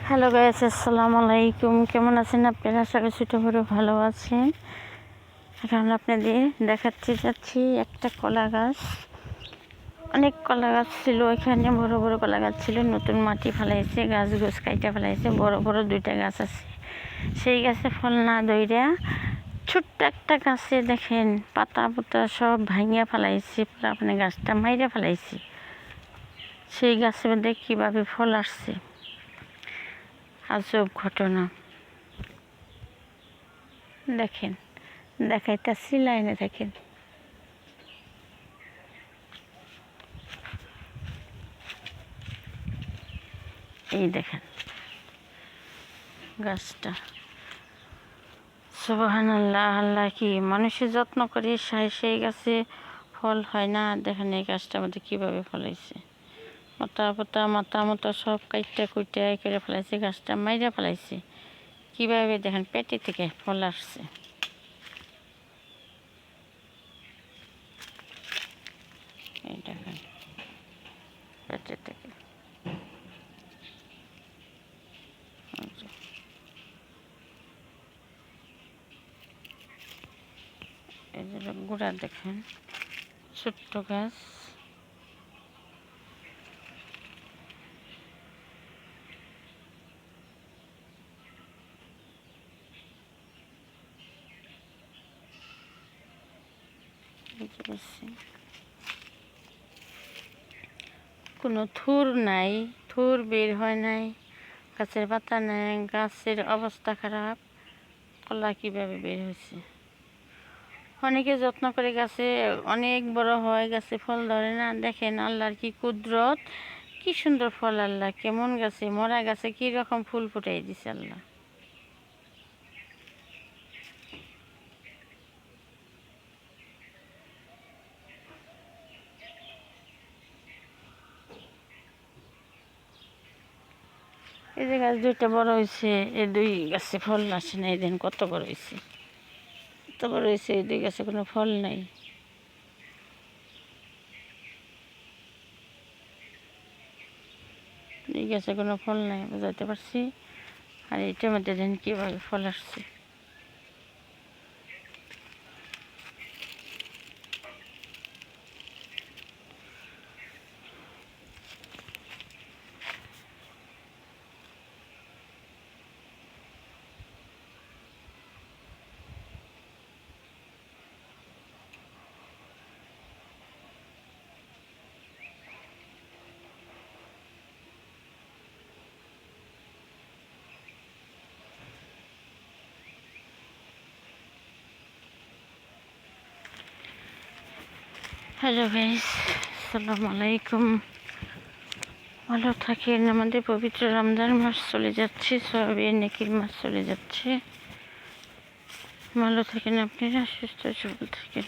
Hello guys, আসসালামু আলাইকুম। কেমন আছেন আপনারা? আশা করি ছোটো বড়ো ভালো আছেন। এখন আপনাদের দেখাতে যাচ্ছি একটা কলা গাছ। অনেক কলা গাছ ছিল এখানে, বড় বড় কলা গাছ ছিল। নতুন মাটি ফেলাইছে, গাছ গোছ কাইটা ফেলাইছে। বড় বড় দুইটা গাছ আছে, সেই গাছে ফল না দইরা ছোট্ট একটা গাছে দেখেন পাতা পুতা সব ভাঙিয়া ফেলাইছে, পুরো আপনি গাছটা মাইরা ফেলাইছে। সেই গাছের মধ্যে কীভাবে ফল আসছে, আজব ঘটনা। দেখেন, দেখাইতেছি, লাইনে দেখেন। এই দেখেন গাছটা। সুবহানাল্লাহ। আল্লাহ কি মানুষের যত্ন করে সেই গাছে ফল হয় না? দেখেন এই গাছটার মধ্যে কীভাবে ফলাইছে, মাথা মতো সব কাইটা কুইটা করে ফেলাইছে, গাছটা মাইরা ফেলাইছে। কীভাবে দেখেন পেটে থেকে ফল আসছে। এই দেখেন পেটে থেকে। এই যে গোড়া দেখেন, ছোট্ট গাছ। কোনো থুর নাই, থুর বের হয় নাই, গাছের পাতা নেই, গাছের অবস্থা খারাপ। কলা কীভাবে বের হয়েছে? অনেকে যত্ন করে গাছে অনেক বড় হয়, গাছে ফল ধরে না। দেখেন আল্লাহর কি কুদরত, কি সুন্দর ফল। আল্লাহ কেমন গাছে, মরা গাছে কি রকম ফুল ফুটাই দিছে আল্লাহ। এই যে গাছ দুইটা বড় হয়েছে, এই দুই গাছে ফল আসে না। এই দিন কত বড় হয়েছে, কত বড় হয়েছে, এই দুই গাছে কোনো ফল নাই। এই গাছে কোনো ফল নাই, বুঝাইতে পারছি। আর এইটার মধ্যে দিন কীভাবে ফল আসছে। হ্যালো গাইস, আসসালামু আলাইকুম। ভালো থাকেন। আমাদের পবিত্র রমজান মাস চলে যাচ্ছে, সবে নেকির মাস চলে যাচ্ছে। ভালো থাকেন আপনারা, সুস্থ সবল থাকেন।